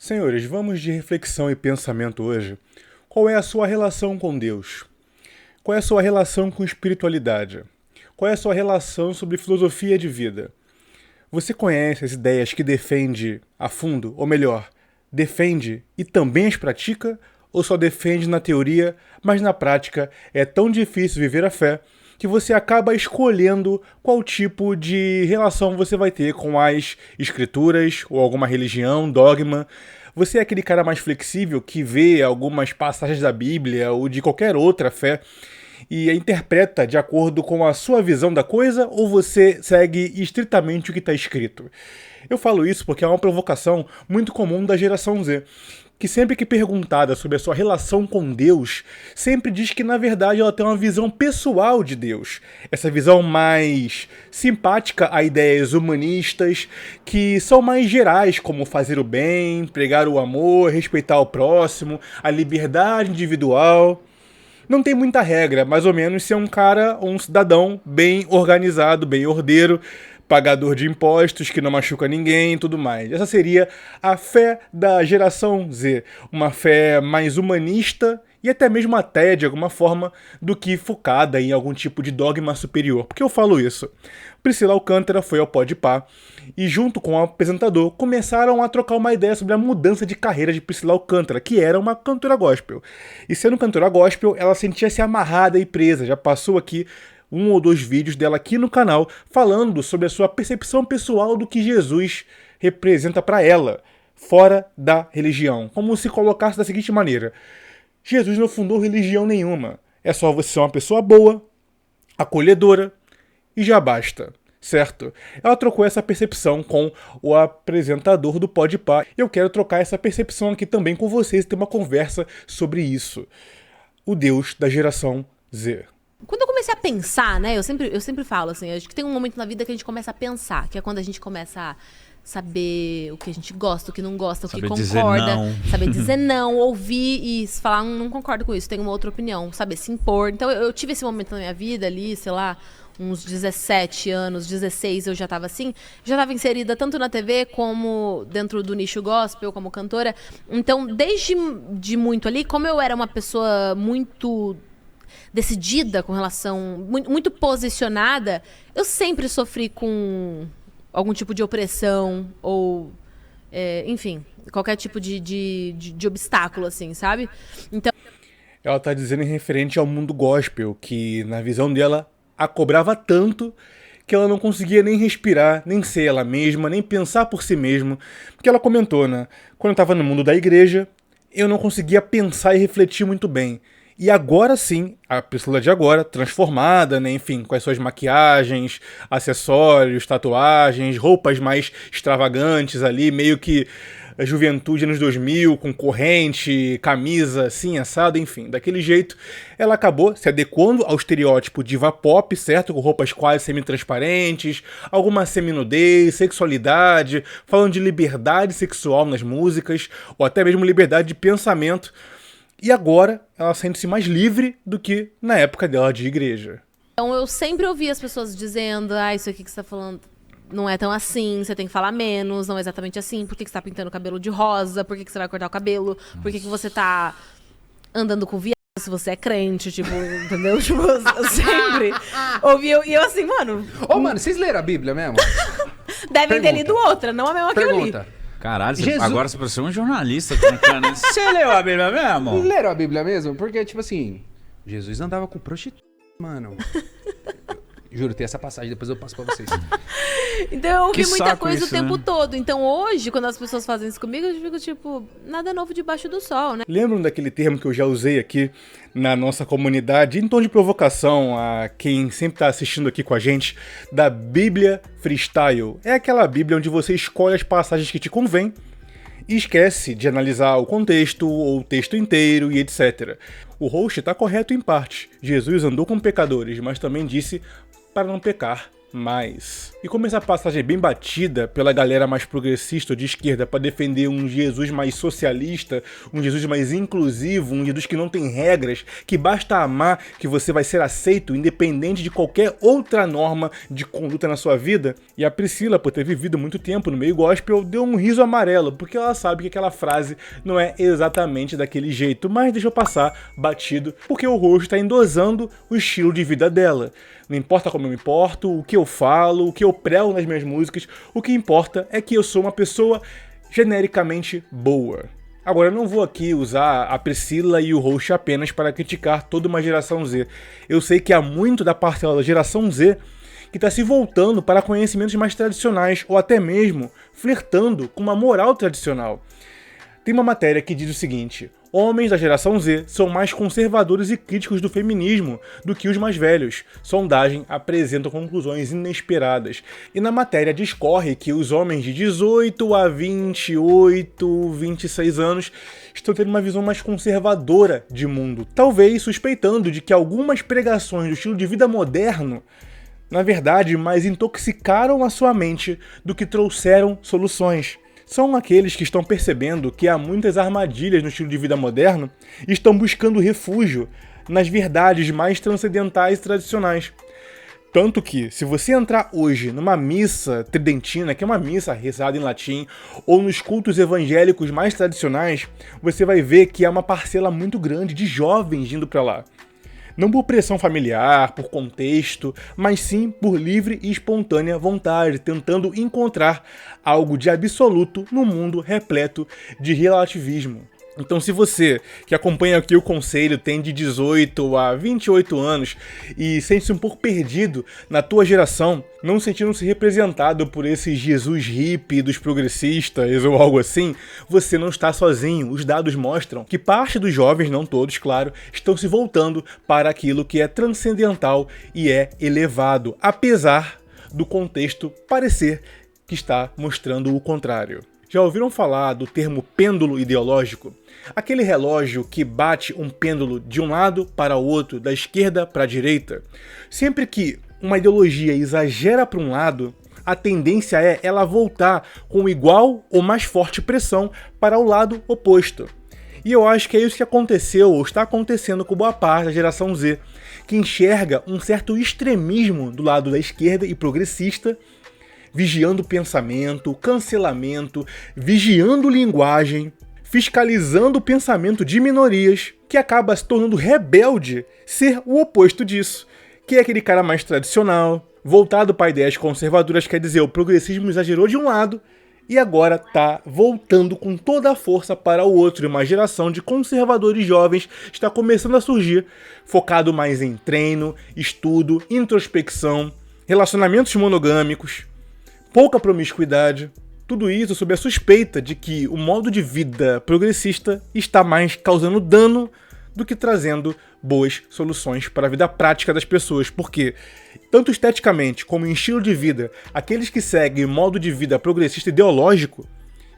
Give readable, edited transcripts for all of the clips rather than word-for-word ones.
Senhores, vamos de reflexão e pensamento hoje. Qual é a sua relação com Deus? Qual é a sua relação com espiritualidade? Qual é a sua relação sobre filosofia de vida? Você conhece as ideias que defende a fundo, ou melhor, defende e também as pratica? Ou só defende na teoria, mas na prática é tão difícil viver a fé que você acaba escolhendo qual tipo de relação você vai ter com as escrituras ou alguma religião, dogma. Você é aquele cara mais flexível que vê algumas passagens da Bíblia ou de qualquer outra fé e a interpreta de acordo com a sua visão da coisa, ou você segue estritamente o que está escrito? Eu falo isso porque é uma provocação muito comum da geração Z, que sempre que perguntada sobre a sua relação com Deus, sempre diz que na verdade ela tem uma visão pessoal de Deus. Essa visão mais simpática a ideias humanistas, que são mais gerais, como fazer o bem, pregar o amor, respeitar o próximo, a liberdade individual. Não tem muita regra, mais ou menos ser um cara, um cidadão bem organizado, bem ordeiro, pagador de impostos, que não machuca ninguém e tudo mais. Essa seria a fé da geração Z. Uma fé mais humanista e até mesmo ateia, de alguma forma, do que focada em algum tipo de dogma superior. Por que eu falo isso? Priscila Alcântara foi ao Podpah e, junto com o apresentador, começaram a trocar uma ideia sobre a mudança de carreira de Priscila Alcântara, que era uma cantora gospel. E sendo cantora gospel, ela sentia-se amarrada e presa. Já passou aqui um ou dois vídeos dela aqui no canal falando sobre a sua percepção pessoal do que Jesus representa para ela, fora da religião. Como se colocasse da seguinte maneira: Jesus não fundou religião nenhuma. É só você ser uma pessoa boa, acolhedora e já basta, certo? Ela trocou essa percepção com o apresentador do Podpah. Eu quero trocar essa percepção aqui também com vocês e ter uma conversa sobre isso. O Deus da geração Z. Quando eu comecei a pensar, né, eu sempre falo assim, acho que tem um momento na vida que a gente começa a pensar, que é quando a gente começa a saber o que a gente gosta, o que não gosta, o que concorda, saber dizer não, ouvir e falar, não concordo com isso, tenho uma outra opinião, saber se impor. Então eu tive esse momento na minha vida ali, sei lá, uns 17 anos, 16 eu já estava assim, já estava inserida tanto na TV como dentro do nicho gospel, como cantora. Então, desde de muito ali, como eu era uma pessoa muito decidida com relação, muito posicionada, eu sempre sofri com algum tipo de opressão ou, enfim, qualquer tipo de obstáculo, assim, sabe? Então, ela tá dizendo em referente ao mundo gospel, que na visão dela a cobrava tanto que ela não conseguia nem respirar, nem ser ela mesma, nem pensar por si mesma. Porque ela comentou, né? Quando eu tava no mundo da igreja, eu não conseguia pensar e refletir muito bem. E agora sim, a Priscila de agora, transformada, né, enfim, com as suas maquiagens, acessórios, tatuagens, roupas mais extravagantes ali, meio que a juventude anos 2000, com corrente, camisa assim, assado, enfim. Daquele jeito, ela acabou se adequando ao estereótipo diva pop, certo? Com roupas quase semi-transparentes, alguma seminudez, sexualidade, falando de liberdade sexual nas músicas, ou até mesmo liberdade de pensamento. E agora ela sente-se mais livre do que na época dela de igreja. Então eu sempre ouvi as pessoas dizendo, isso aqui que você tá falando não é tão assim, você tem que falar menos, não é exatamente assim, por que você tá pintando o cabelo de rosa, por que você vai cortar o cabelo, por que você tá andando com viado se você é crente, tipo, entendeu? Tipo, eu sempre ouvi, e eu assim, mano... Mano, vocês leram a Bíblia mesmo? Devem ter lido outra, não a mesma que eu li. Caralho, agora você parece um jornalista trancando isso. Você leu a Bíblia mesmo? Leram a Bíblia mesmo? Porque, tipo assim, Jesus andava com prostituta, mano. Juro, tem essa passagem, depois eu passo pra vocês. Então eu ouvi muita coisa isso, o tempo todo. Então hoje, quando as pessoas fazem isso comigo, eu fico tipo, nada novo debaixo do sol, né? Lembram daquele termo que eu já usei aqui na nossa comunidade, em tom de provocação a quem sempre tá assistindo aqui com a gente, da Bíblia Freestyle? É aquela Bíblia onde você escolhe as passagens que te convém e esquece de analisar o contexto ou o texto inteiro e etc. O host está correto em parte. Jesus andou com pecadores, mas também disse para não pecar mais. E como essa passagem é bem batida pela galera mais progressista ou de esquerda para defender um Jesus mais socialista, um Jesus mais inclusivo, um Jesus que não tem regras, que basta amar que você vai ser aceito independente de qualquer outra norma de conduta na sua vida, e a Priscila, por ter vivido muito tempo no meio gospel, deu um riso amarelo, porque ela sabe que aquela frase não é exatamente daquele jeito, mas deixou passar batido, porque o rosto está endosando o estilo de vida dela. Não importa como eu me porto, o que eu falo, o que eu prego nas minhas músicas, o que importa é que eu sou uma pessoa genericamente boa. Agora, eu não vou aqui usar a Priscila e o host apenas para criticar toda uma geração Z. Eu sei que há muito da parcela da geração Z que está se voltando para conhecimentos mais tradicionais ou até mesmo flertando com uma moral tradicional. Tem uma matéria que diz o seguinte: homens da geração Z são mais conservadores e críticos do feminismo do que os mais velhos. Sondagem apresenta conclusões inesperadas. E na matéria discorre que os homens de 18 a 28, 26 anos estão tendo uma visão mais conservadora de mundo. Talvez suspeitando de que algumas pregações do estilo de vida moderno, na verdade, mais intoxicaram a sua mente do que trouxeram soluções. São aqueles que estão percebendo que há muitas armadilhas no estilo de vida moderno e estão buscando refúgio nas verdades mais transcendentais e tradicionais. Tanto que, se você entrar hoje numa missa tridentina, que é uma missa rezada em latim, ou nos cultos evangélicos mais tradicionais, você vai ver que há uma parcela muito grande de jovens indo para lá. Não por pressão familiar, por contexto, mas sim por livre e espontânea vontade, tentando encontrar algo de absoluto no mundo repleto de relativismo. Então, se você que acompanha aqui o conselho tem de 18 a 28 anos e sente-se um pouco perdido na tua geração, não sentindo-se representado por esse Jesus hippie dos progressistas ou algo assim, você não está sozinho. Os dados mostram que parte dos jovens, não todos, claro, estão se voltando para aquilo que é transcendental e é elevado, apesar do contexto parecer que está mostrando o contrário. Já ouviram falar do termo pêndulo ideológico? Aquele relógio que bate um pêndulo de um lado para o outro, da esquerda para a direita. Sempre que uma ideologia exagera para um lado, a tendência é ela voltar com igual ou mais forte pressão para o lado oposto. E eu acho que é isso que aconteceu ou está acontecendo com boa parte da geração Z, que enxerga um certo extremismo do lado da esquerda e progressista, vigiando o pensamento, cancelamento, vigiando linguagem, fiscalizando o pensamento de minorias, que acaba se tornando rebelde ser o oposto disso, que é aquele cara mais tradicional, voltado para ideias conservadoras, quer dizer, o progressismo exagerou de um lado e agora está voltando com toda a força para o outro. Uma geração de conservadores jovens está começando a surgir, focado mais em treino, estudo, introspecção, relacionamentos monogâmicos, pouca promiscuidade, tudo isso sob a suspeita de que o modo de vida progressista está mais causando dano do que trazendo boas soluções para a vida prática das pessoas, porque, tanto esteticamente como em estilo de vida, aqueles que seguem o modo de vida progressista ideológico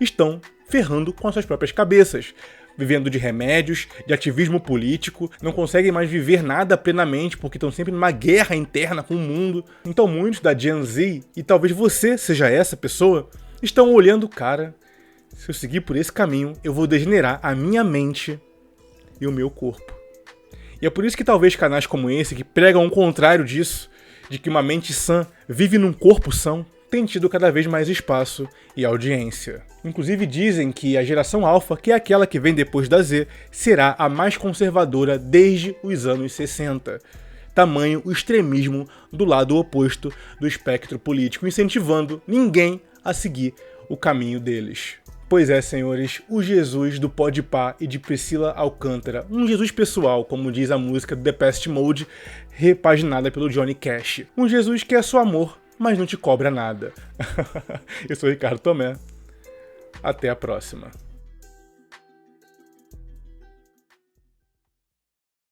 estão ferrando com as suas próprias cabeças, vivendo de remédios, de ativismo político, não conseguem mais viver nada plenamente porque estão sempre numa guerra interna com o mundo. Então muitos da Gen Z, e talvez você seja essa pessoa, estão olhando, cara, se eu seguir por esse caminho, eu vou degenerar a minha mente e o meu corpo. E é por isso que talvez canais como esse, que pregam o contrário disso, de que uma mente sã vive num corpo são, tem tido cada vez mais espaço e audiência. Inclusive dizem que a geração alfa, que é aquela que vem depois da Z, será a mais conservadora desde os anos 60. Tamanho o extremismo do lado oposto do espectro político, incentivando ninguém a seguir o caminho deles. Pois é, senhores, o Jesus do Podpah e de Priscila Alcântara, um Jesus pessoal, como diz a música do Depeche Mode, repaginada pelo Johnny Cash. Um Jesus que é só amor, mas não te cobra nada. Eu sou o Ricardo Tomé. Até a próxima.